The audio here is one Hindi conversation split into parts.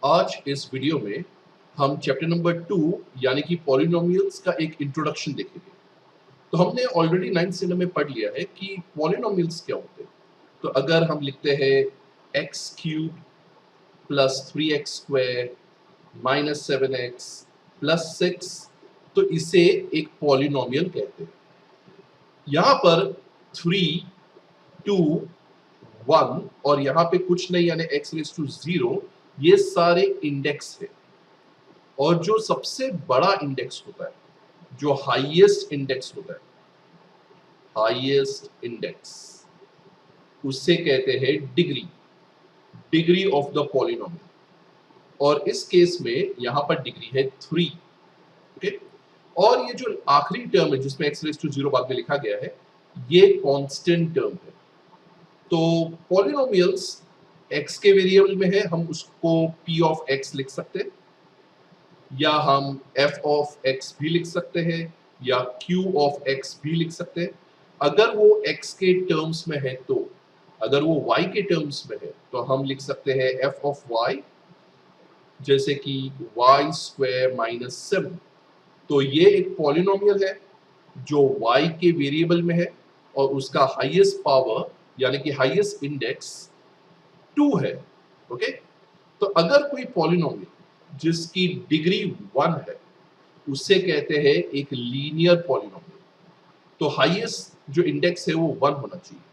आज इस वीडियो में हम चैप्टर नंबर 2 यानी कि पॉलिनोमियल्स का एक इंट्रोडक्शन देखेंगे। तो हमने ऑलरेडी 9th स्टैंडर्ड में पढ़ लिया है कि पॉलिनोमियल्स क्या होते हैं। तो अगर हम लिखते हैं x cube plus 3x² minus 7x plus 6, तो इसे एक पॉलिनोमियल कहते हैं। यहाँ पर 3, 2, 1 और यहाँ पे कुछ नहीं यानी x रेज़ टू 0, ये सारे इंडेक्स है। और जो सबसे बड़ा इंडेक्स होता है, जो हाईएस्ट इंडेक्स होता है, हाईएस्ट इंडेक्स, उसे कहते हैं degree, degree of the polynomial. और इस केस में यहां पर डिग्री है 3। ओके, और ये जो आखिरी टर्म है जिसमें x रेज़ टू 0 बाद में लिखा गया है, ये कांस्टेंट टर्म है। तो पॉलिनोमियल्स x के वेरिएबल में है, हम उसको p ऑफ x लिख सकते हैं, या हम f ऑफ x भी लिख सकते हैं, या q ऑफ x भी लिख सकते हैं। अगर वो x के टर्म्स में है तो, अगर वो y के टर्म्स में है तो हम लिख सकते हैं f ऑफ y, जैसे कि y² माइनस 7। तो ये एक पॉलिनोमियल है जो y के वेरिएबल में है और उसका हाईएस्ट पावर यानी कि हाईएस्ट इंडेक्स 2 है। ओके, तो अगर कोई पॉलिनोमियल जिसकी डिग्री 1 है, उसे कहते हैं एक लीनियर पॉलिनोमियल। तो हाईएस्ट जो इंडेक्स है वो 1 होना चाहिए।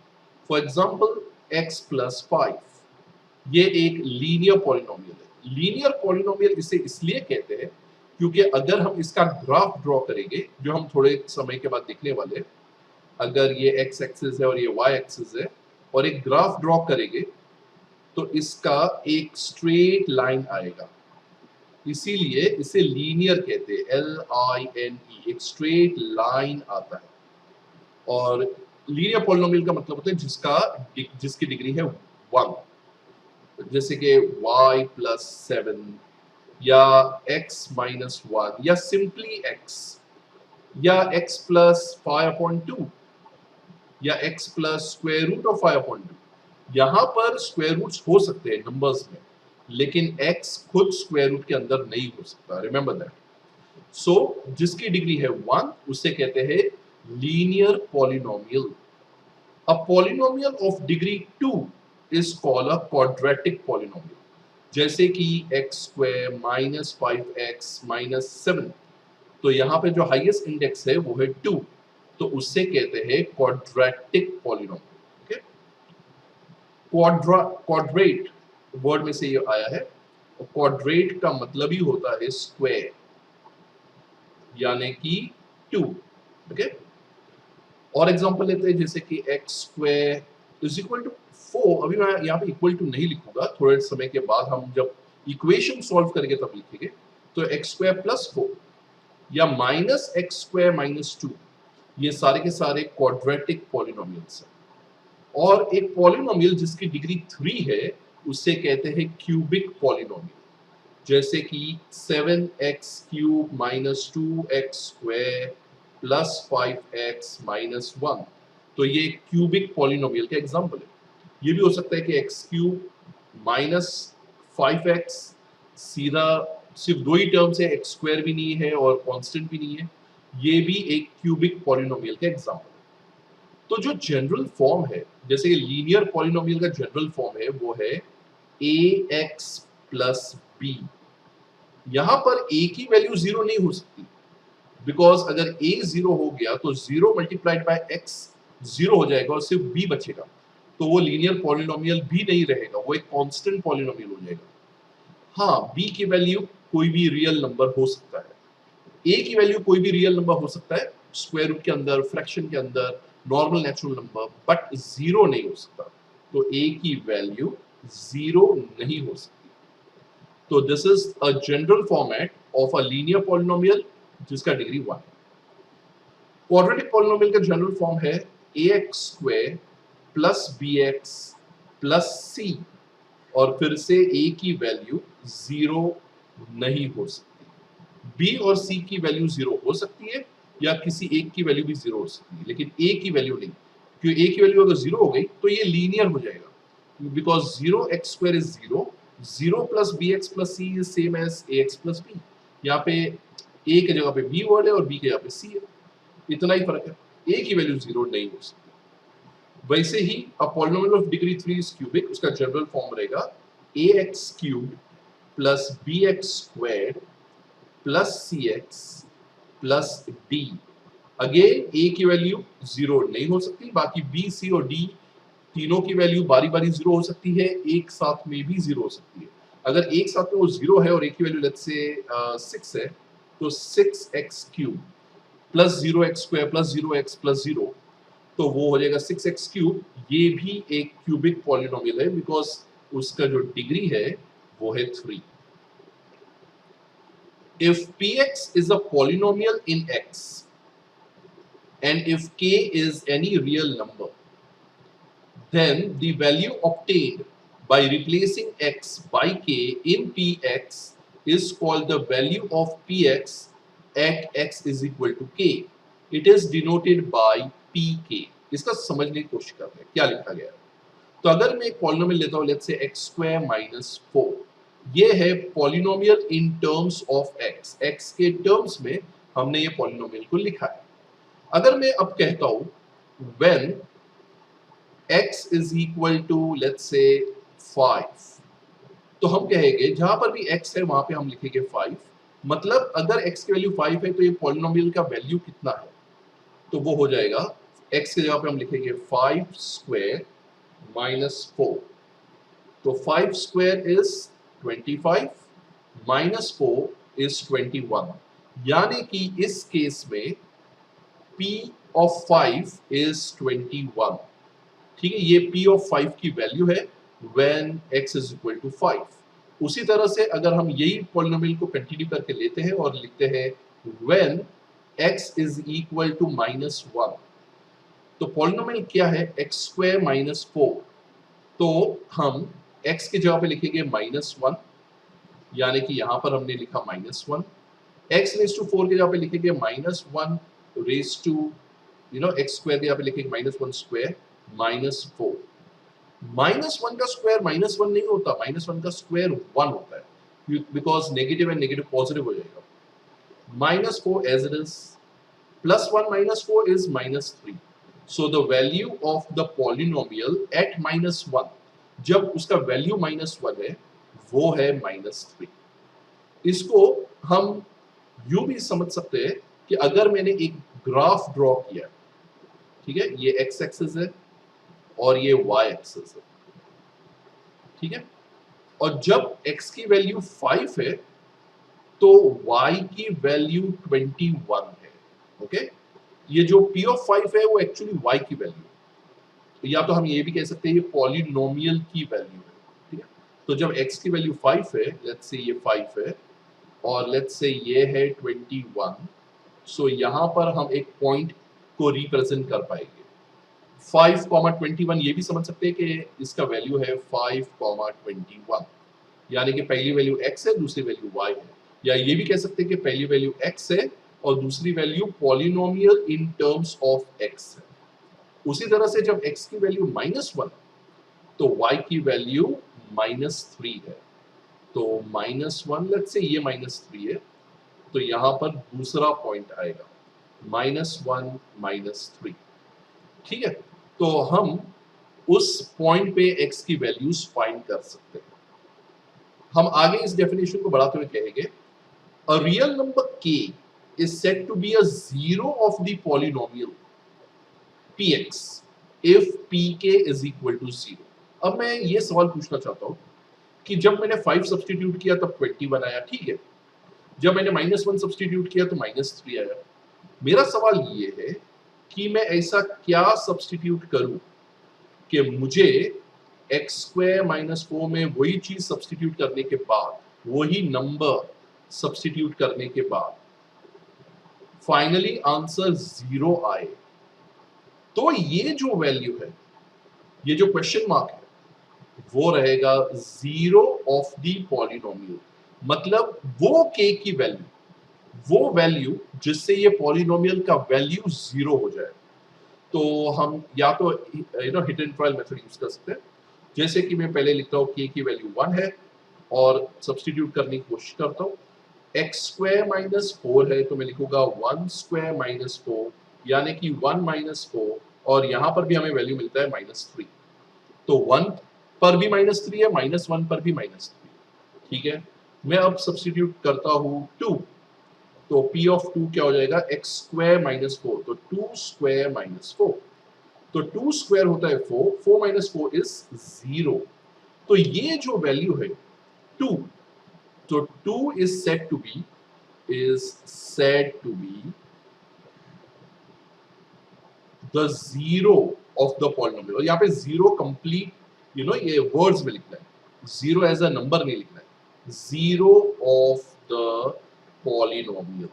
फॉर एग्जांपल x प्लस 5, ये एक लीनियर पॉलिनोमियल है। लीनियर पॉलिनोमियल इसे इसलिए कहते हैं क्योंकि अगर हम इसका ग्राफ ड्रॉ करेंगे, जो हम थोड़े समय के बाद देखने वाले हैं, अगर ये x एक्सिस है और ये y एक्सिस है और एक ग्राफ ड्रॉ करेंगे, तो इसका एक स्ट्रेट लाइन आएगा, इसीलिए इसे लीनियर कहते हैं, LINE, एक स्ट्रेट लाइन आता है। और लीनियर पॉलिनोमियल का मतलब होता है जिसकी डिग्री है 1, जैसे कि y प्लस 7 या x माइनस 1 या सिंपली x या x प्लस 5/2 या x plus square root of 5/2। यहाँ पर स्क्वायर रूट्स हो सकते हैं नंबर्स में, लेकिन x खुद स्क्वायर रूट के अंदर नहीं हो सकता, रिमेंबर दैट। सो जिसकी डिग्री है 1 उसे कहते हैं linear polynomial. A polynomial of degree 2 is called a quadratic polynomial, जैसे कि x² माइनस 5x माइनस 7। तो यहाँ पे जो हाईएस्ट इंडेक्स है वो है 2, तो उससे कहते हैं quadratic polynomial. Okay, quadrate word में से ये आया है, और क्वाड्रेट का मतलब ही होता है स्क्वायर, यानी कि 2। ओके, और एग्जांपल लेते हैं, जैसे कि x² इज इक्वल टू 4। अभी मैं यहाँ पे इक्वल टू नहीं लिखूंगा, थोड़े समय के बाद हम जब इक्वेशन सॉल्व करेंगे तब लिखेंगे। तो x² प्लस 4 या माइनस x² माइनस 2, ये सारे के सारे क्वाड्रेटिक पॉलिनोमियल्स हैं। और एक पॉलिनोमियल जिसकी डिग्री 3 है उसे कहते हैं क्यूबिक पॉलिनोमियल, जैसे कि 7x³ minus 2x² plus 5x minus 1। तो ये क्यूबिक पॉलिनोमियल का एग्जांपल है। ये भी हो सकता है कि x³ माइनस 5x, सीधा सिर्फ दो ही टर्म्स है, x² भी नहीं है और कांस्टेंट भी नहीं है, ये भी एक क्यूबिक पॉलिनोमियल का एग्जांपल है। तो जो जनरल फॉर्म है, जैसे कि लीनियर पॉलिनोमियल का जनरल फॉर्म है, वो है ax प्लस b। यहाँ पर a की वैल्यू 0 नहीं हो सकती, बिकॉज अगर a 0 हो गया तो 0 मल्टीप्लाइड बाय x 0 हो जाएगा और सिर्फ b बचेगा, तो वो लीनियर पॉलिनोमियल भी नहीं रहेगा, वो एक कांस्टेंट पॉलिनोमियल हो जाएगा। हाँ, b की वैल्यू कोई भी रियल नंबर हो सकता है, a की वैल्यू कोई भी रियल नंबर हो सकता है, स्क्वायर रूट के अंदर, फ्रैक्शन के अंदर, नॉर्मल नेचुरल नंबर, बट 0 नहीं हो सकता। तो a की वैल्यू 0 नहीं हो सकती। तो this is a general format of a linear polynomial जिसका डिग्री 1 है। क्वाड्रेटिक पॉलिनोमियल का जनरल फॉर्म है ax² plus bx plus c, और फिर से a की वैल्यू 0 नहीं हो सकती। b और c की वैल्यू 0 हो सकती है, या किसी एक की वैल्यू भी 0 हो सकती है, लेकिन a की वैल्यू नहीं। क्योंकि a की वैल्यू अगर 0 हो गई तो ये लीनियर हो जाएगा, because 0x² is 0, 0 plus B x plus c is same as a x plus b. यहाँ पे ए की जगह पे बी वर्ड है और बी की जगह पे सी है, इतना ही फर्क है, ए की वैल्यू 0 नहीं हो सकती। वैसे ही a polynomial of degree 3 is cubic, उसका जनरल फॉर्म रहेगा A X cubed plus B X squared plus C X plus D. Again A की वैल्यू 0 नहीं हो सकती, बाकी बी सी और डी तीनों की वैल्यू बारी बारी 0 हो सकती है, एक साथ में भी 0 हो सकती है। अगर एक साथ में वो 0 है और ए की वैल्यू लेट्स से 6 है, तो 6x cube plus 0x square plus 0x plus 0, तो वो हो जाएगा 6x क्यूब। ये भी एक क्यूबिक पॉलिनोमियल है बिकॉज उसका जो डिग्री है वो है 3। If px is a polynomial in x and if k is any real number, then the value obtained by replacing x by k in px is called the value of px at x is equal to k. It is denoted by pk. इसका समझने की कोशिश करते हैं क्या लिखा गया है। तो अगर मैं एक पॉलिनोमियल लेता हूं let's say x square minus 4, ये है polynomial in terms of x, x के टर्म्स में हमने ये पॉलिनोमियल को लिखा है। अगर मैं अब कहता हूं when x is equal to let's say 5, तो हम कहेंगे जहां पर भी x है वहां पे हम लिखेंगे 5। मतलब अगर x की वैल्यू 5 है तो ये पॉलिनोमियल का वैल्यू कितना है, तो वो हो जाएगा x की जगह पे हम लिखेंगे 5 स्क्वायर माइनस 4, तो 5 स्क्वायर इज 25 माइनस 4 इज 21, यानी कि इस केस में p ऑफ 5 इज 21। ठीक है, ये p ऑफ 5 की वैल्यू है when x is equal to 5। उसी तरह से अगर हम यही पॉलिनोमियल को कंटिन्यू करके लेते हैं और लिखते हैं when x is equal to -1, तो पॉलिनोमियल क्या है x स्क्वायर माइनस 4, तो हम x की जगह पे लिखेंगे -1, यानी कि यहां पर हमने लिखा -1, x रेज टू 4 की जगह पे लिखेंगे -1 रेज टू x स्क्वायर की जगह पे लिखेंगे -1 स्क्वायर -4। -1 का स्क्वायर -1 नहीं होता, -1 का स्क्वायर 1 होता है because negative and negative positive हो जाएगा। -4 as it is, +1 -4 is -3, so the value of the polynomial at -1, जब उसका वैल्यू -1 है वो है -3। इसको हम यूं भी समझ सकते हैं कि अगर मैंने एक ग्राफ ड्रॉ किया, ठीक है, ये x एक्सिस है और ये y एक्सिस है, ठीक है, और जब x की वैल्यू 5 है तो y की वैल्यू 21 है। ओके, ये जो p ऑफ 5 है वो एक्चुअली y की वैल्यू है, तो या तो हम ये भी कह सकते हैं ये पॉलिनोमियल की वैल्यू है। ठीक है, तो जब x की वैल्यू 5 है, लेट्स से ये 5 है और लेट्स से ये है 21, सो यहाँ पर हम एक पॉइंट को रिप्रेजेंट कर पाएंगे। 5,21 ये भी समझ सकते हैं कि इसका वैल्यू है 5,21, यानी कि पहली वैल्यू x है, दूसरी वैल्यू y है, या ये भी कह सकते हैं कि पहली वैल्यू x है और दूसरी value polynomial in terms of x है। उसी तरह से जब x की वैल्यू -1 तो y की वैल्यू -3 है, तो -1 लेट्स से ये -3 है, तो यहां पर दूसरा पॉइंट आएगा -1 -3। ठीक है, तो हम उस पॉइंट पे x की वैल्यूज फाइंड कर सकते हैं। हम आगे इस डेफिनेशन को बढ़ाते हुए कहेंगे a real number k is said to be a zero of the polynomial px if pk is equal to 0। अब मैं ये सवाल पूछना चाहता हूं कि जब मैंने 5 सब्स्टिट्यूट किया तब 21 आया, ठीक है, जब मैंने -1 सब्स्टिट्यूट किया तो -3 आया। मेरा सवाल ये है कि मैं ऐसा क्या सब्स्टिट्यूट करूं कि मुझे x स्क्वायर -4 में वही चीज सब्स्टिट्यूट करने के बाद, वही नंबर सब्स्टिट्यूट करने के बाद फाइनली आंसर 0 आए। तो ये जो वैल्यू है, ये जो क्वेश्चन मार्क है, वो रहेगा 0 ऑफ द पॉलिनोमियल, मतलब वो k की वैल्यू, वो वैल्यू जिससे ये पॉलिनोमियल का वैल्यू 0 हो जाए। तो हम या तो hit and trial method use कर सकते हैं, जैसे कि मैं पहले लिखता हूं k की वैल्यू 1 है, और सब्सटीट्यूट करने की कोशिश करता हूँ। एक्स स्क्वायर माइनस 4 है तो मैं लिखूंगा 1 स्क्वायर माइनस 4, यानी कि 1 माइनस 4, और यहाँ पर भी हमें वैल्यू मिलता है -3। तो 1 पर भी -3 है, -1 पर भी -3। ठीक है, मैं अब सब्सटीट्यूट करता हूँ 2, तो P ऑफ 2 क्या हो जाएगा, एक्स स्क्वायर माइनस 4, तो 2 स्क्वायर माइनस 4, तो 2 स्क्वायर होता है 4, 4 माइनस 4 इज 0। तो ये जो वैल्यू है 2, तो 2 is said to be the zero of the polynomial। और यहाँ पे जीरो कंप्लीट ये वर्ड्स में लिखना है, जीरो एज अ नंबर नहीं लिखना है, जीरो ऑफ द पॉलिनोमियल।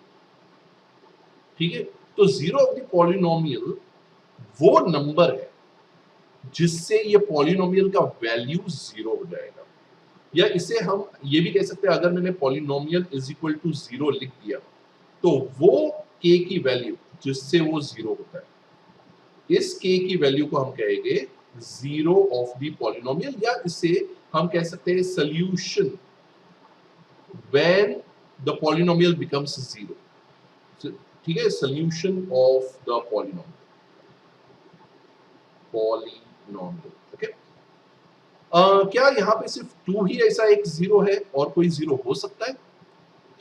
ठीक है, तो जीरो ऑफ द पॉलिनोमियल वो नंबर है जिससे ये पॉलिनोमियल का वैल्यू जीरो हो जाएगा। या इसे हम ये भी कह सकते हैं, अगर मैंने polynomial is equal to zero लिख दिया तो वो k की वैल्यू जिससे वो जीरो होता है, इस k की वैल्यू को हम कहेंगे जीरो ऑफ द पॉलिनोमियल, या इसे हम कह सकते हैं solution when the polynomial becomes zero. ठीक है, solution of the polynomial. Okay, क्या यहाँ पे सिर्फ 2 ही ऐसा एक जीरो है और कोई जीरो हो सकता है?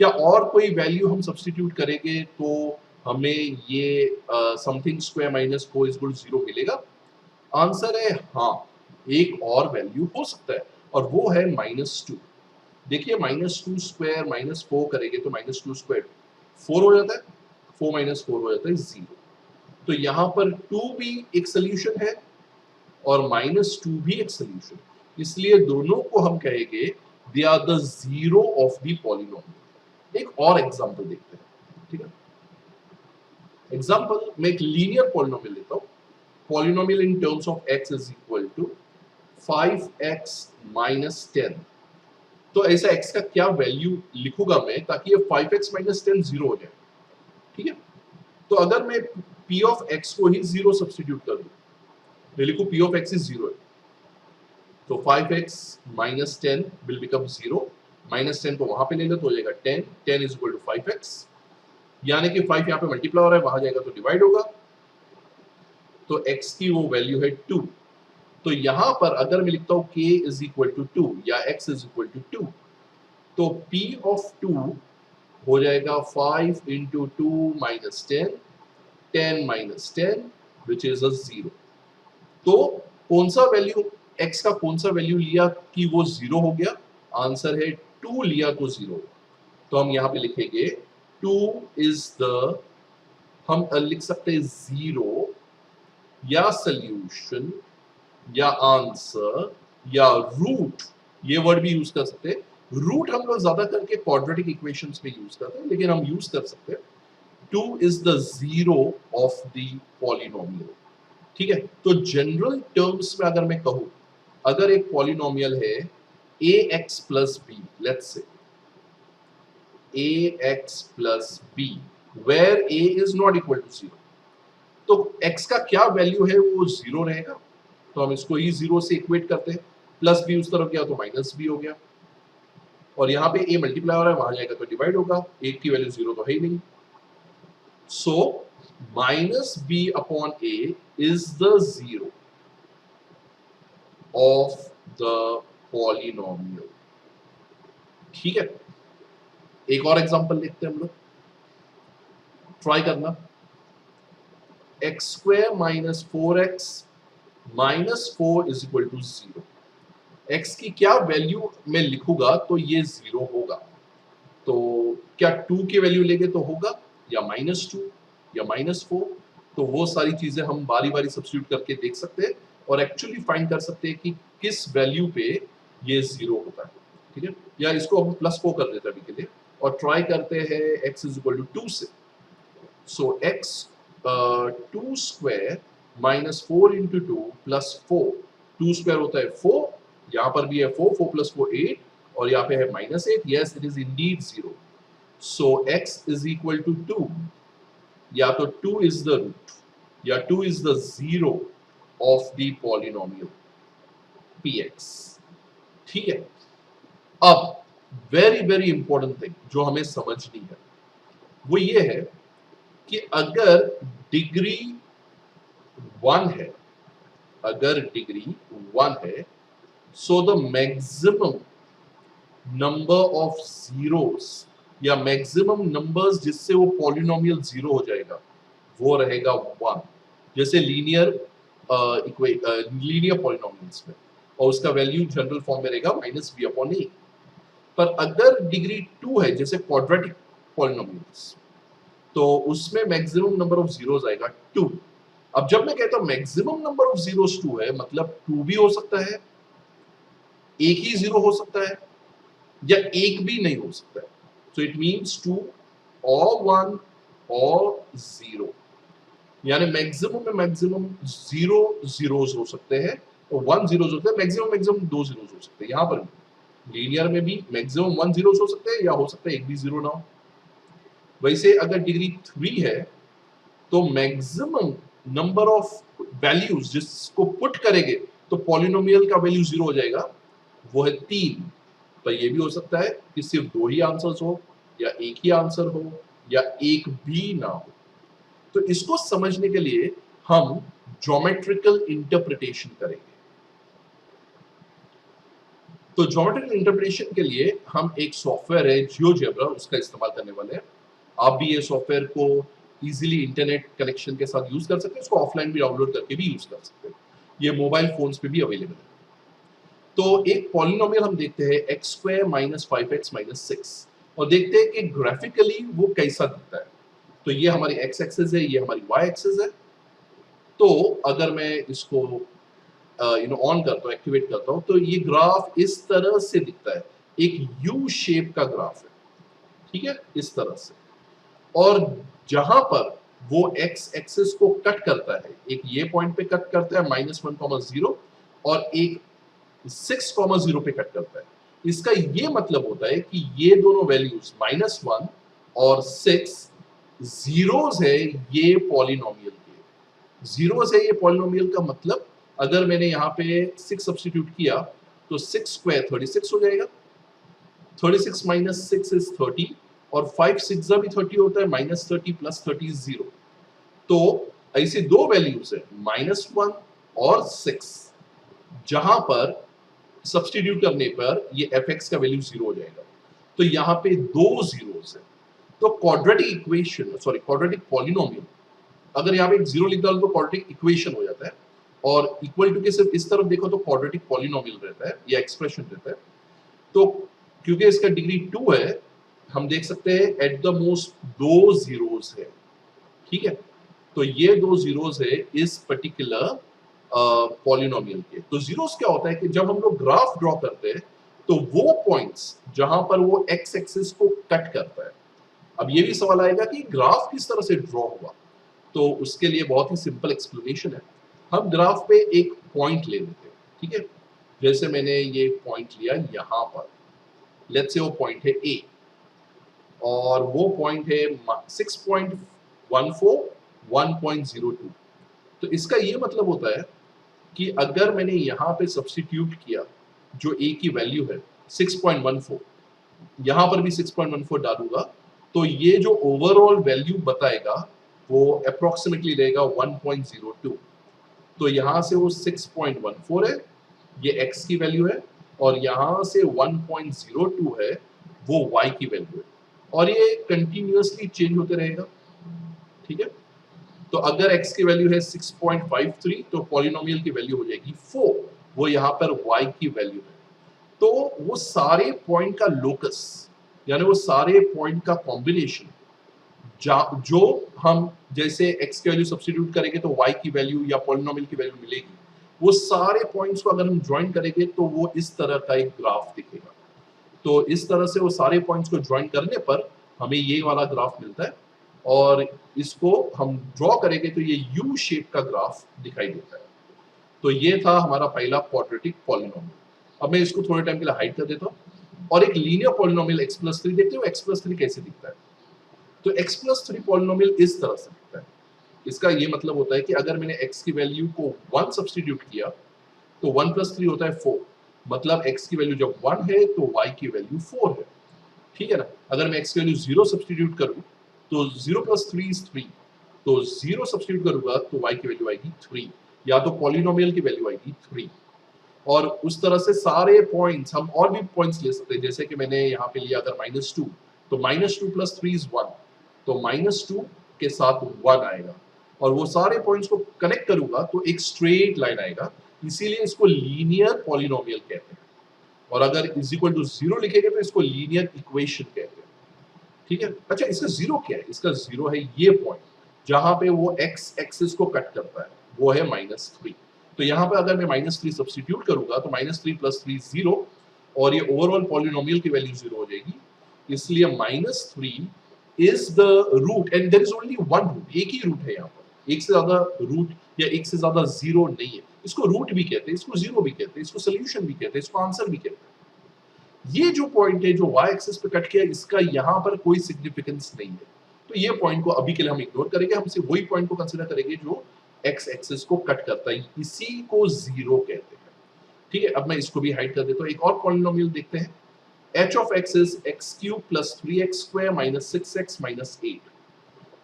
क्या और कोई वैल्यू हम सब्स्टिट्यूट करेंगे तो हमें ये something square minus 4 is equal to 0 मिलेगा? आंसर है हाँ, एक और वैल्यू हो सकता है और वो है -2। देखिए -2 स्क्वायर -4 करेंगे तो -2 स्क्वायर 4 हो जाता है, 4 माइनस 4 हो जाता है 0। तो यहाँ पर 2 भी एक सोल्यूशन है और -2 भी एक सोल्यूशन, इसलिए दोनों को हम कहेंगे they are the zero of the polynomial. एक और एग्जांपल देखते हैं। ठीक है, एग्जांपल में एक लीनियर पॉलिनोमियल लेता हूं। Polynomial in terms of x is equal to 5x minus 10। तो ऐसा x का क्या वैल्यू लिखूंगा मैं ताकि ये 5x माइनस 10 जीरो हो जाए। ठीक है, तो अगर मैं p ऑफ x को ही जीरो सब्स्टिट्यूट कर दूं, मैं लिखूं p of x is zero है, तो 5x minus 10 will become 0, minus 10 को वहां पे ले लो तो हो जाएगा 10, 10 इज इक्वल टू 5x, यानी कि 5 यहाँ पे मल्टीप्लाई हो रहा है, वहां जाएगा तो डिवाइड होगा, तो x की वो वैल्यू है 2। तो यहां पर अगर मैं लिखता हूं k इज इक्वल टू 2 या x इज इक्वल टू 2, तो p ऑफ 2 हो जाएगा 5 into 2 minus 10, 10 minus 10 which is a 0। तो कौन सा वैल्यू x का कौन सा वैल्यू लिया कि वो 0 हो गया? आंसर है 2 लिया तो 0। तो हम यहाँ पे लिखेंगे 2 इज द, हम लिख सकते हैं 0 या सोल्यूशन या आंसर या रूट, ये वर्ड भी यूज कर सकते हैं। रूट हम लोग ज्यादा करके क्वाड्रेटिक इक्वेशंस में यूज करते हैं, लेकिन हम यूज कर सकते हैं 2 is the zero of the polynomial। ठीक है, तो जनरल टर्म्स में अगर मैं कहूं, अगर एक पॉलिनोमियल है ax plus b, let's say ax plus b where a is not equal to 0, तो x का क्या वैल्यू है वो 0 रहेगा, तो हम इसको ही 0 से इक्वेट करते हैं, प्लस b उस तरफ गया तो माइनस b हो गया, और यहाँ पे a मल्टीप्लाई हो रहा है, वहां जाएगा तो डिवाइड होगा, a की वैल्यू 0 तो है ही नहीं। So minus b upon a is the zero of the polynomial। ठीक है, एक और एग्जांपल देखते हैं हम लोग, ट्राई करना। X square minus 4x minus 4 is equal to 0। X की क्या वैल्यू मैं लिखूंगा तो ये 0 होगा, तो क्या 2 की वैल्यू लेंगे तो होगा या -2 या -4, तो वो सारी चीजें हम बारी बारी सब्स्टिट्यूट करके देख सकते हैं और एक्चुअली फाइंड कर सकते हैं कि किस वैल्यू पे ये 0 होता है। ठीक है, या इसको हम +4 कर देते हैं अभी के लिए और ट्राई करते हैं x इज इक्वल टू 2 से। सो x 2 square minus 4 into 2 plus 4, 2 square होता है 4, यहाँ पर भी है 4, 4 प्लस 4 8, और यहाँ पे है -8, yes it is Indeed 0। So x is equal to 2, या तो 2 is the root या 2 is the zero of the polynomial px। ठीक है, अब वेरी वेरी इंपॉर्टेंट थिंग जो हमें समझनी है वो ये है कि अगर डिग्री 1 है, अगर डिग्री 1 है, so the maximum number of zeros या मैक्सिमम नंबर्स जिससे वो पॉलिनोमियल जीरो हो जाएगा वो रहेगा 1, जैसे लीनियर लीनियर पॉलिनोमियल्स में, और उसका वैल्यू जनरल फॉर्म में रहेगा -b/a। पर अगर डिग्री 2 है जैसे क्वाड्रेटिक पॉलिनोमियल्स, तो उसमें मैक्सिमम नंबर ऑफ जीरोस आएगा 2। अब जब मैं कहता हूं मैक्सिमम नंबर ऑफ जीरोस 2 है, मतलब 2 भी हो सकता है, एक ही जीरो हो सकता है, या एक भी नहीं हो सकता है। सो इट मींस 2 और 1 और 0, यानी मैक्सिमम में मैक्सिमम 0 जीरोस हो सकते हैं और 1 जीरोस होते हैं, मैक्सिमम मैक्सिमम 2 जीरोस हो सकते हैं। यहां पर लीनियर में भी मैक्सिमम 1 जीरोस हो सकते हैं या हो सकता है एक भी जीरो ना हो। वैसे अगर डिग्री 3 है तो मैक्सिमम नंबर ऑफ वैल्यूज जिसको पुट करेंगे तो पॉलिनोमियल का वैल्यू 0 हो जाएगा, वो है 3। तो ये भी हो सकता है कि सिर्फ 2 ही आंसर्स हो, या एक ही आंसर हो, या एक भी ना हो। तो इसको समझने के लिए हम ज्योमेट्रिकल इंटरप्रिटेशन करेंगे। तो ज्योमेट्रिकल इंटरप्रिटेशन के लिए हम एक सॉफ्टवेयर है जियोजेब्रा, उसका इस्तेमाल करने वाले हैं। आप भी ये सॉफ्टवेयर को इजीली इंटरनेट कनेक्शन के साथ यूज कर सकते हैं, इसको ऑफलाइन भी डाउनलोड करके भी यूज कर सकते हैं। ये मोबाइल फोन्स पे भी अवेलेबल है। तो एक पॉलिनोमियल हम देखते हैं x² - 5x - 6, और देखते हैं कि ग्राफिकली वो कैसा दिखता है। तो ये हमारी x एक्सिस है, ये हमारी y एक्सिस है। तो अगर मैं इसको ऑन करता हूँ, एक्टिवेट करता हूँ, तो ये ग्राफ इस तरह से दिखता है, एक यू शेप का ग्राफ है, ठीक है, इस तरह से। और जहां पर वो x एक्सिस को कट करता है, एक ये पॉइंट पे कट करता है -1, 0, और एक 6, 0 पे कट करता है। इसका ये मतलब होता है कि ये दोनों वैल्यूज -1 और 6 जीरोस है ये पॉलिनोमियल के। जीरोस है ये पॉलिनोमियल का मतलब अगर मैंने यहाँ पे 6 सब्स्टिट्यूट किया तो 6² 36 हो जाएगा, 36 - 6 इज 30, और 5 6 भी 30 होता है, -30 + 30 is 0। तो ऐसे दो वैल्यूज है -1 और 6, जहां पर सब्स्टिट्यूट करने पर ये fx का वैल्यू 0 हो जाएगा। तो यहाँ पे दो जीरोस है। तो quadratic equation, sorry quadratic polynomial, अगर यहाँ पे एक 0 लिख डालो तो क्वाड्रेटिक इक्वेशन हो जाता है, और इक्वल टू के सिर्फ इस तरफ देखो तो क्वाड्रेटिक पॉलिनोमियल रहता है या एक्सप्रेशन रहता है। तो क्योंकि इसका डिग्री 2 है, हम देख सकते हैं एट द मोस्ट दो जीरोस है, ठीक है। तो ये दो जीरोस है इस पर्टिकुलर पॉलिनोमियल के। तो जीरोस क्या होता है कि जब हम लोग ग्राफ ड्रॉ करते हैं तो वो पॉइंट्स जहां पर वो एक्स एक्सिस को कट करता है। अब ये भी सवाल आएगा कि ग्राफ किस तरह से ड्रॉ हुआ, तो उसके लिए बहुत ही सिंपल एक्सप्लेनेशन है। हम ग्राफ पे एक पॉइंट ले लेते हैं, ठीक है। जैसे मैंने ये पॉइंट लिया यहाँ पर, लेट्स से वो पॉइंट है ए, और वो पॉइंट है 6.14 1.02। तो इसका ये मतलब होता है कि अगर मैंने यहाँ पे सब्स्टिट्यूट किया जो ए की वैल्यू है 6.14, यहाँ पर भी 6.14 डालूंगा, तो ये जो ओवरऑल वैल्यू बताएगा वो अप्रोक्सीमेटली रहेगा 1.02। तो यहाँ से वो 6.14 है, ये x की वैल्यू है, और यहाँ से 1.02 है, वो y की वैल्यू है, और ये कंटिन्यूअसली चेंज होते रहेगा, ठीक है। तो अगर x की वैल्यू है 6.53 तो पॉलिनोमियल की वैल्यू हो जाएगी 4, वो यहाँ पर y की वैल्यू है। तो वो सारे पॉइंट का लोकस, यानी वो सारे पॉइंट का कॉम्बिनेशन, जो हम जैसे x की वैल्यू सब्स्टिट्यूट करेंगे तो y की वैल्यू या पॉलिनोमियल की वैल्यू मिलेगी, वो सारे पॉइंट्स को अगर हम ज्वाइन करेंगे तो वो इस तरह का एक ग्राफ दिखेगा। तो इस तरह से वो सारे पॉइंट्स को ज्वाइन करने पर हमें ये वाला ग्राफ मिलता है, और इसको हम ड्रॉ करेंगे तो ये यू शेप का ग्राफ दिखाई देता है। तो ये था हमारा पहला क्वाड्रेटिक पॉलिनोमियल। अब मैं इसको थोड़े टाइम के लिए हाइड कर देता हूँ, और एक लीनियर पॉलिनोमियल x+3 देखते हो, x+3 कैसे दिखता है। तो x+3 पॉलिनोमियल इस तरह से दिखता है। इसका ये मतलब होता है कि अगर मैंने x की वैल्यू को 1 सब्स्टिट्यूट किया तो 1 + 3 होता है 4, मतलब x की वैल्यू जब 1 है तो y की वैल्यू 4 है, ठीक है ना। अगर मैं x की वैल्यू 0 सब्स्टिट्यूट करूं तो 0 + 3 = 3, तो 0 सब्स्टिट्यूट करूंगा तो y की वैल्यू आएगी 3, या तो पॉलिनोमियल की वैल्यू आएगी 3। और उस तरह से सारे पॉइंट्स, हम और भी पॉइंट्स ले सकते हैं, जैसे कि मैंने यहाँ पे लिया अगर -2, तो -2 + 3 = 1, तो -2 के साथ 1 आएगा, और वो सारे पॉइंट्स को कनेक्ट करूंगा तो एक स्ट्रेट लाइन आएगा, इसीलिए इसको लीनियर पॉलिनोमियल कहते हैं। और अगर = 0 लिखेंगे तो इसको लीनियर इक्वेशन कहते हैं, ठीक है। अच्छा, इसका जीरो क्या है? इसका जीरो है ये पॉइंट जहां पे वो x एक्सिस को कट करता है, वो है -3। तो यहाँ पे अगर मैं -3 सब्स्टिट्यूट करूंगा तो -3 + 3 0, और ये ओवरऑल पॉलिनोमियल की वैल्यू 0 हो जाएगी, इसलिए -3 is the root, and there is only one root, एक ही रूट है यहाँ पर, एक से ज्यादा रूट या एक से ज्यादा जीरो नहीं है। इसको रूट भी कहते हैं, इसको जीरो भी कहते हैं, इसको सोल्यूशन भी कहते हैं, इसको आंसर भी कहते हैं। ये जो पॉइंट है जो y एक्सिस पे कट किया, इसका यहाँ पर कोई सिग्निफिकेंस नहीं है, तो ये पॉइंट को अभी के लिए हम इग्नोर करेंगे, हम सिर्फ वही पॉइंट को कंसीडर करेंगे जो x एक्सिस को कट करता है, इसी को जीरो कहते हैं, ठीक है। अब मैं इसको भी हाइड कर देता हूँ। एक और पॉलिनोमियल देखते हैं, h of x is x³ + 3x² - 6x - 8।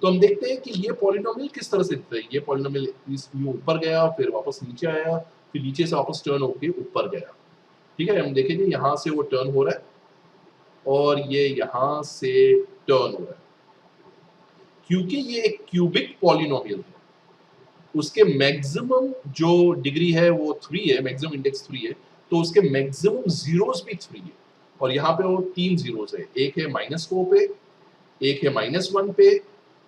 तो हम देखते हैं कि ये पॉलिनोमियल किस तरह से दिखता है। ये पॉलिनोमियल इस यूं ऊपर गया, फिर वापस नीचे आया, फिर नीचे से वापस टर्न होके ऊपर गया, ठीक है। हम देखेंगे यहाँ से वो टर्न हो रहा है और ये यहाँ से टर्न हो रहा है, क्योंकि ये एक क्यूबिक पॉलिनोमियल है, उसके मैक्सिमम जो डिग्री है वो 3 है, मैक्सिमम इंडेक्स 3 है, तो उसके मैक्सिमम जीरोस भी 3 है, और यहाँ पे वो 3 जीरोस है, एक है -4 पे, एक है -1 पे,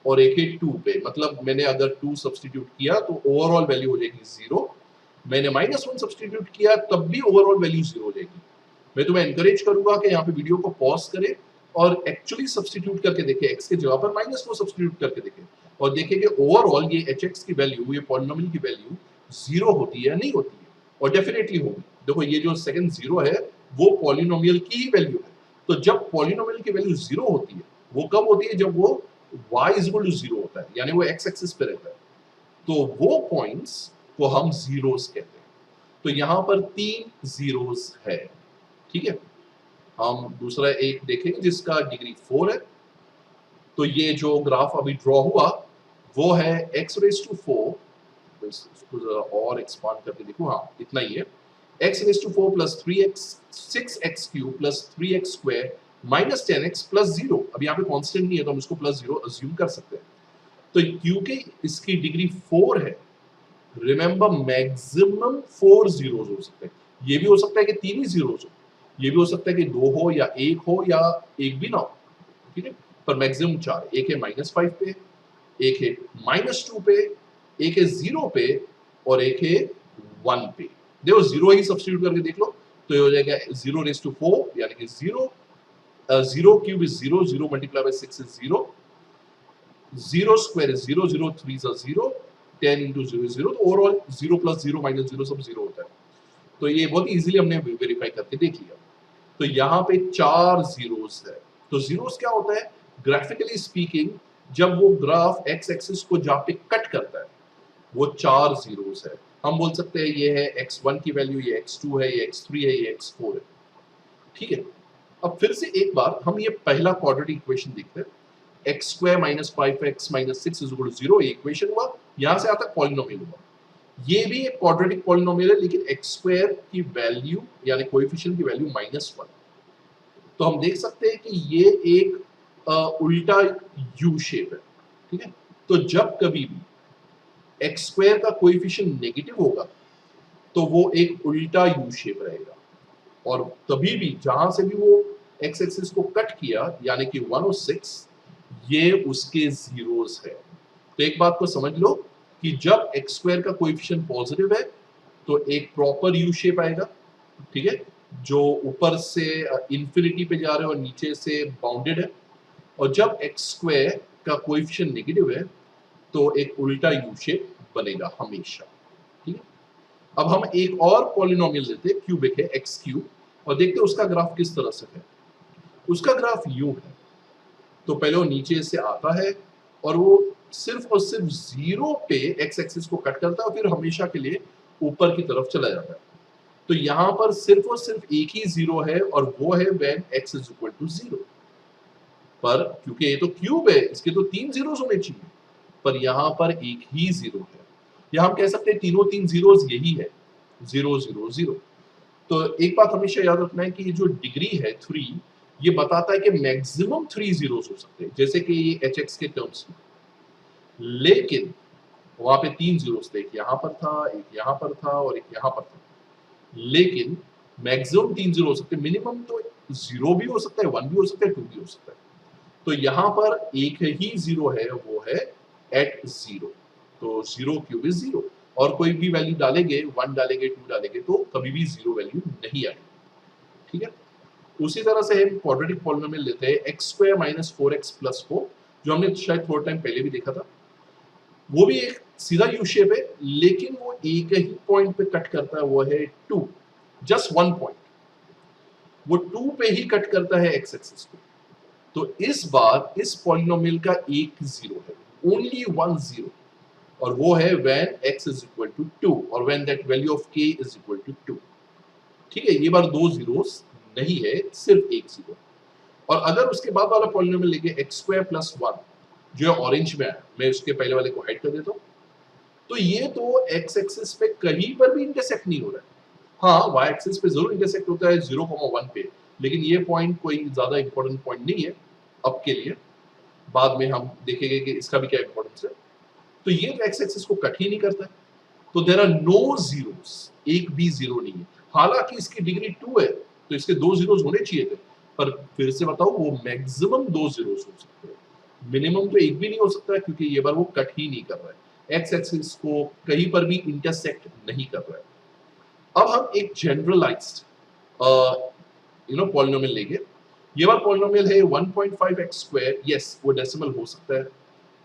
और एक है 2 पे। मतलब मैंने अगर 2 सब्स्टिट्यूट किया तो ओवरऑल वैल्यू हो जाएगी 0, मैंने -1 सब्स्टिट्यूट किया तब भी ओवरऑल वैल्यू 0 हो जाएगी। मैं तुम्हें एनकरेज करूंगा कि यहाँ पे वीडियो को पॉज करें और एक्चुअली सब्स्टिट्यूट करके देखें, x के जगह पर -4 सब्स्टिट्यूट करके देखें, और देखें कि ओवरऑल ये hx की वैल्यू, ये पॉलिनोमियल की वैल्यू 0 होती है या नहीं होती है, और डेफिनेटली होगी। देखो ये जो सेकंड 0 है वो पॉलिनोमियल की ही वैल्यू है, तो जब पॉलिनोमियल की वैल्यू 0 होती है, वो कब होती है? जब वो y = 0 होता है, यानी वो x एक्सिस पे रहता है, तो वो पॉइंट्स को हम जीरोस कहते हैं। तो यहाँ पर 3 जीरोस है, ठीक है। हम दूसरा एक देखेंगे जिसका डिग्री 4 है। तो ये जो ग्राफ अभी ड्रॉ हुआ वो है x⁴, तो इसको जरा और एक्सपांड करके देखो, हाँ इतना ही है, x⁴ + 3x 6x³ + 3x² - 10x + 0। अब यहाँ पे कांस्टेंट नहीं है तो हम इसको +0 अज्यूम कर सकते हैं। तो क्योंकि इसकी डिग्री 4 है, रिमेंबर मैक्सिमम 4 जीरोस हो सकते हैं। ये भी हो सकता है कि 3 ही जीरोस हो, ये भी हो सकता है कि 2 हो या 1 हो या 1 भी ना हो, ठीक है। पर मैक्सिमम 4, एक है -5 पे, एक है -2 पे, एक है 0 पे, और एक है 1 पे। देखो 0 ही सब्स्टिट्यूट करके देख लो, तो ये हो जाएगा 0⁴ यानी कि 0, 0³ is 0, 0 × 6 is 0, 0² is 0, 0 3s are 0, 10 × 0 is 0, तो ओवरऑल 0 + 0 - 0 सब 0 होता है। तो ये बहुत इजीली हमने वेरीफाई करके देख लिया। तो यहाँ पे 4 जीरोस है। तो जीरोस क्या होता है? ग्राफिकली स्पीकिंग, जब वो ग्राफ x एक्सिस को जहाँ पे कट करता है, वो 4 जीरोस है। हम बोल सकते हैं ये है x1 की वैल्यू, ये x2 है, ये x3 है, ये x4 है, ठीक है। अब फिर से एक बार हम ये पहला क्वाड्रेटिक इक्वेशन देखते हैं, x² - 5x - 6 = 0, ये इक्वेशन हुआ, यहाँ से आता है पॉलिनोमियल हुआ। ये भी एक क्वाड्रेटिक पॉलिनोमियल है, लेकिन x² की वैल्यू यानी कोएफिशिएंट की वैल्यू -1। तो हम देख सकते हैं कि ये एक उल्टा यू शेप है, ठीक है। तो जब कभी भी x² का कोएफिशिएंट नेगेटिव होगा तो वो एक उल्टा यू शेप रहेगा, और तभी भी जहां से भी वो x एक्सिस को कट किया यानी कि 1 और 6, ये उसके जीरोस है। तो एक बात को समझ लो कि जब x² का कोएफिशिएंट पॉजिटिव है तो एक प्रॉपर यू शेप आएगा, ठीक है, जो ऊपर से इंफिनिटी पे जा रहे हैं और नीचे से बाउंडेड है। और जब x² का कोएफिशिएंट नेगेटिव है तो एक उल्टा यू शेप बनेगा हमेशा, ठीक है। अब हम एक और पॉलिनोमियल लेते हैं, क्यूबिक है, x³ और देखते हैं उसका ग्राफ किस तरह से है। उसका ग्राफ यूं है, तो पहले वो नीचे से आता है और वो सिर्फ और सिर्फ 0 पे x एक्सिस को कट करता है और फिर हमेशा के लिए ऊपर की तरफ चला जाता है। तो यहां पर सिर्फ और सिर्फ एक ही जीरो है और वो है when x is equal to 0। पर क्योंकि ये तो क्यूब है, इसके तो 3 जीरोस होने चाहिए, पर यहां पर एक ही जीरो है। या हम कह सकते हैं तीनों तीन जीरोस यही है, 0 0 0। तो एक बात हमेशा याद रखना है कि ये जो डिग्री है 3, ये बताता है कि मैक्सिमम 3 जीरोस हो सकते हैं, जैसे कि ये hx के टर्म्स में। लेकिन वहां पे 3 जीरोस थे, एक यहाँ पर था, एक यहाँ पर था और एक यहाँ पर था। लेकिन मैक्सिमम 3 जीरो हो सकते हैं, मिनिमम तो 0 भी हो सकता है, 1 भी हो सकता है, 2 भी हो सकता है। तो यहाँ पर एक ही जीरो है, वो है एट 0। तो 0 क्यूब इज 0 और कोई भी वैल्यू डालेंगे, 1 डालेंगे, 2 डालेंगे, तो कभी भी 0 वैल्यू नहीं आएगी। ठीक है, उसी तरह से हम क्वाड्रेटिक पॉलिनोमियल लेते हैं x² - 4x + 4, जो हमने शायद थोड़ा टाइम पहले भी देखा था। वो भी एक सीधा यू शेप है, लेकिन वो एक ही पॉइंट पे कट करता है, वो है 2, जस्ट 1 पॉइंट। वो 2 पे ही कट करता है x एक्सिस को। तो इस बार इस पॉलिनोमियल का एक जीरो है, ओनली 1 जीरो, और वो है when x is equal to 2 और when that value of k is equal to 2। ठीक है, ये बार दो जीरोस नहीं है, सिर्फ एक जीरो। और अगर उसके बाद वाला पॉलिनोमियल लेके x² + 1, जो है ऑरेंज में है, मैं उसके पहले वाले को हाइड कर देता हूं, तो ये तो x एक्सिस पे कहीं पर भी इंटरसेक्ट नहीं हो रहा है। हाँ, y एक्सिस पे जरूर इंटरसेक्ट होता है 0,1 पे, लेकिन ये पॉइंट कोई ज्यादा इंपॉर्टेंट पॉइंट नहीं है अब के लिए। बाद में हम देखेंगे कि इसका भी क्या इंपॉर्टेंस है। तो ये तो x एक्सिस को कट ही नहीं करता है, तो देयर आर नो जीरोस, एक भी जीरो नहीं है। हालांकि इसकी डिग्री 2 है, तो इसके दो जीरोस होने चाहिए थे, पर फिर से बताओ, वो मैक्सिमम दो जीरोस हो सकते हैं, मिनिमम तो एक भी नहीं हो सकता है, क्योंकि ये बार वो कट ही नहीं कर रहा है, x एक्सिस को कहीं पर भी इंटरसेक्ट नहीं कर रहा है। अब हम एक जनरलाइज्ड पॉलिनोमियल लेंगे। ये वाला पॉलिनोमियल है 1.5x², यस वो डेसिमल हो सकता है,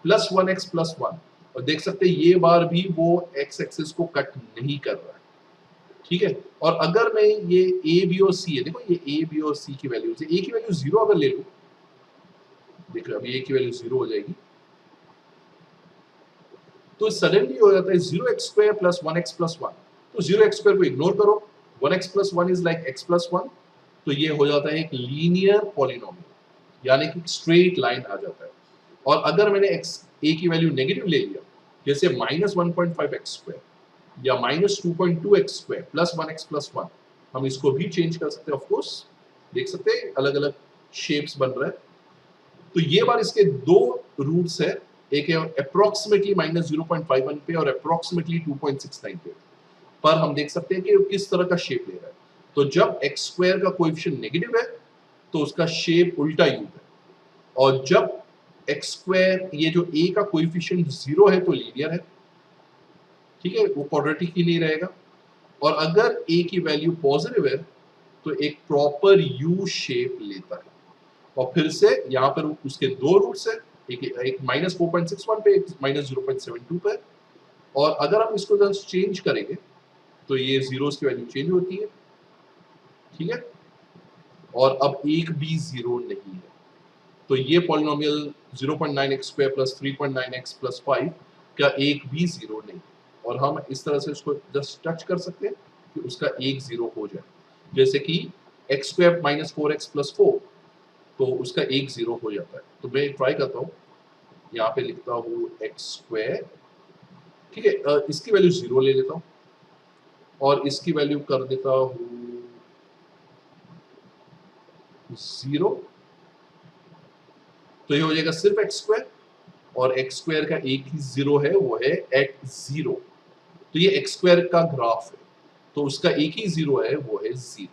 प्लस 1x + 1, और देख सकते हैं ये बार भी वो x एक्सिस को कट नहीं कर रहा है। ठीक है, और अगर मैं ये a b और c है, देखो ये a b और c की वैल्यूज है, a की वैल्यू 0 अगर ले लूं, देखो अभी a की वैल्यू 0 हो जाएगी, तो सडनली हो जाता है 0x² + 1x + 1। तो 0x² को इग्नोर करो, 1x + 1 इज लाइक x + 1, तो ये हो जाता है एक लीनियर पॉलिनोमियल, यानी कि स्ट्रेट लाइन आ जाता है। और अगर मैंने x a की वैल्यू नेगेटिव ले लिया, जैसे -1.5x² या -2.2x² + 1x + 1, हम इसको भी चेंज कर सकते हैं, ऑफ कोर्स देख सकते हैं अलग अलग शेप्स बन रहा है। तो ये बार इसके दो रूट्स है, एक है अप्रोक्सीमेटली -0.51 पे और अप्रोक्सीमेटली 2.69 पे, पर हम देख सकते हैं कि वो किस तरह का शेप ले रहा है। तो जब x² का कोएफिशिएंट नेगेटिव है, तो उसका शेप उल्टा यू है, और जब x² ये जो a का कोएफिशिएंट 0 है तो लीनियर है। ठीक है, वो क्वाड्रेटिक ही नहीं रहेगा। और अगर a की वैल्यू पॉजिटिव है, तो एक प्रॉपर यू शेप लेता है। और फिर से यहाँ पर उसके दो रूट्स है, एक -4.61 पे, एक -0.72 पे, और अगर हम इसको जस्ट चेंज करेंगे, तो ये जीरोस की वैल्यू चेंज होती है। ठीक है, और अब एक भी जीरो नहीं है, तो ये पॉलिनोमियल 0.9x² + 3.9x + 5 का एक भी जीरो नहीं, और हम इस तरह से इसको जस्ट टच कर सकते हैं कि उसका एक जीरो हो जाए, जैसे कि x² - 4x + 4, तो उसका एक जीरो हो जाता है। तो मैं ट्राई करता हूँ, यहाँ पे लिखता हूँ x², ठीक है, इसकी वैल्यू 0 ले लेता हूँ और इसकी वैल्यू कर देता हूँ 0, तो ये हो जाएगा सिर्फ x² और x² का एक ही जीरो है, वो है एट 0। तो ये x² का ग्राफ है, तो उसका एक ही जीरो है, वो है 0।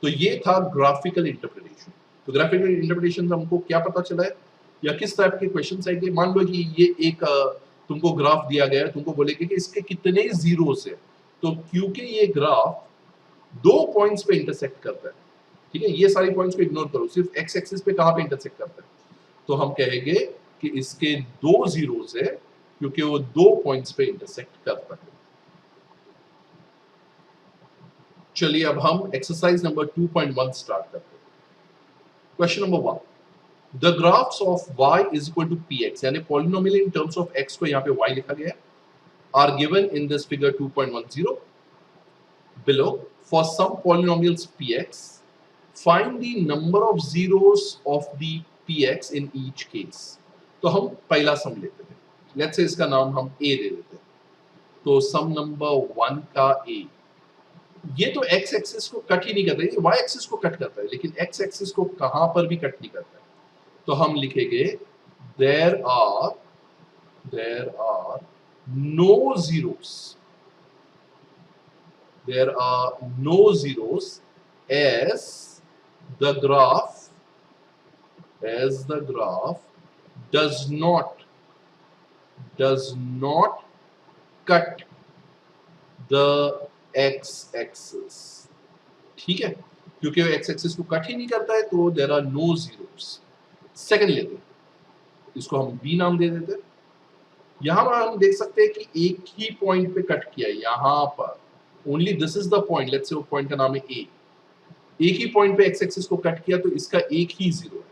तो ये था ग्राफिकल इंटरप्रिटेशन। तो ग्राफिकल इंटरप्रिटेशन से हमको क्या पता चला है, या किस टाइप के क्वेश्चन आएंगे। मान लो कि ये एक तुमको ग्राफ दिया गया है, तुमको बोलेंगे कि इसके कितने जीरोस है, तो क्योंकि ये ग्राफ दो पॉइंट्स पे इंटरसेक्ट करता है, ठीक है, ये सारी पॉइंट्स को इग्नोर करो, सिर्फ x एक्सिस पे कहां पे इंटरसेक्ट करता है, तो हम कहेंगे कि इसके दो जीरोस है, क्योंकि वो दो पॉइंट्स पे इंटरसेक्ट करता है। चलिए अब हम एक्सरसाइज नंबर 2.1 स्टार्ट करते हैं। Question number 1, the graphs of y is equal to px, यानी polynomial in terms of x को यहाँ पे y लिखा गया है, are given in this figure 2.10 below. for some polynomials px, find the number of zeros of the px in each case. तो हम पहला सम लेते हैं, लेट्स से इसका नाम हम a दे देते हैं। तो सम नंबर 1 का a, ये तो x एक्सिस को कट ही नहीं करता, ये y एक्सिस को कट करता है, लेकिन x एक्सिस को कहां पर भी कट नहीं करता है। तो हम लिखेंगे there are no zeros, there are no zeros as the graph does not cut the x axis। ठीक है, क्योंकि वो x axis को कट ही नहीं करता है तो there are no zeros। Second लेते हैं, इसको हम b नाम दे देते हैं। यहां पर हम देख सकते हैं कि एक ही पॉइंट पे कट किया है, यहां पर only this is the point, let's say वो पॉइंट का नाम है a, एक ही पॉइंट पे x एक्सिस को कट किया तो इसका एक ही जीरो है।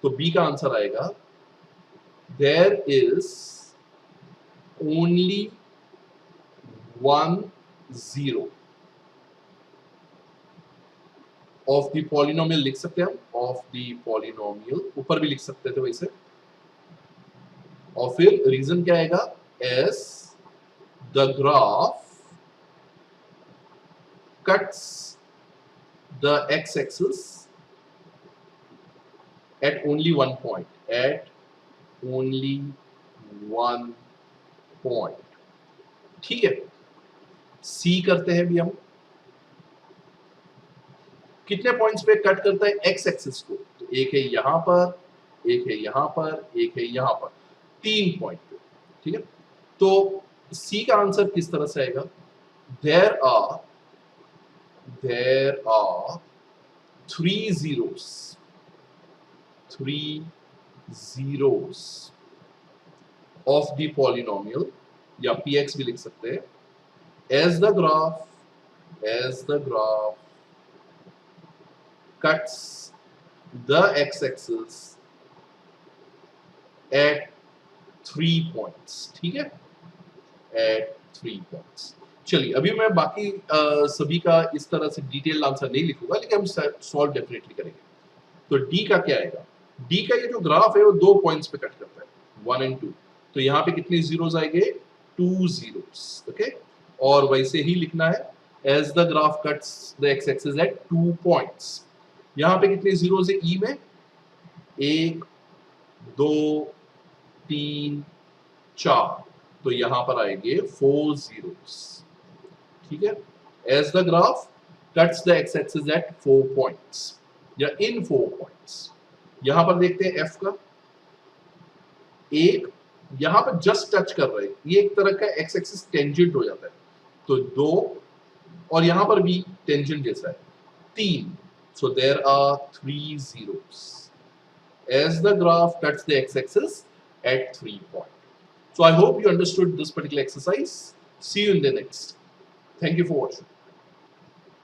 तो b का आंसर आएगा there is only one zero of the polynomial, लिख सकते हैं हम of the polynomial, ऊपर भी लिख सकते थे वैसे। और फिर रीजन क्या आएगा, as the graph cuts the x-axis at only one point, ठीक है। सी करते हैं भी हम, कितने पॉइंट्स पे कट करता है एक्स एक्सिस को, तो एक है यहां पर, एक है यहां पर, एक है यहां पर, 3 पॉइंट पे, ठीक है। तो सी का आंसर किस तरह से आएगा, there are 3 zeros of the polynomial, या px भी लिख सकते हैं, as the graph cuts the x-axis at 3 points, ठीक है, at 3 points। चलिए अभी मैं बाकी सभी का इस तरह से डिटेल आंसर नहीं लिखूंगा, लेकिन हम सॉल्व डेफिनेटली करेंगे। तो डी का क्या आएगा, डी का ये जो ग्राफ है वो 2 पॉइंट्स पे कट करता है, 1 and 2, तो यहाँ पे कितने जीरोस आएंगे, 2 zeros, ओके। और वैसे ही लिखना है as the graph cuts the x-axis at 2 points, यहाँ पे कितने जीरोस है ई में, 1 2 3 4, तो यहाँ पर आएंगे 4 zeros, ठीक है। as the graph cuts the x-axis at 4 points या in 4 points, यहां पर देखते हैं f का, एक यहां पर जस्ट टच कर रहे हैं, ये एक तरह का x एक्सिस टेंजेंट हो जाता है, तो 2, और यहां पर भी टेंजेंट जैसा है 3, so there are 3 zeros as the graph cuts the x axis at 3 points। So I hope you understood this particular exercise. See you in the next. Thank you for watching.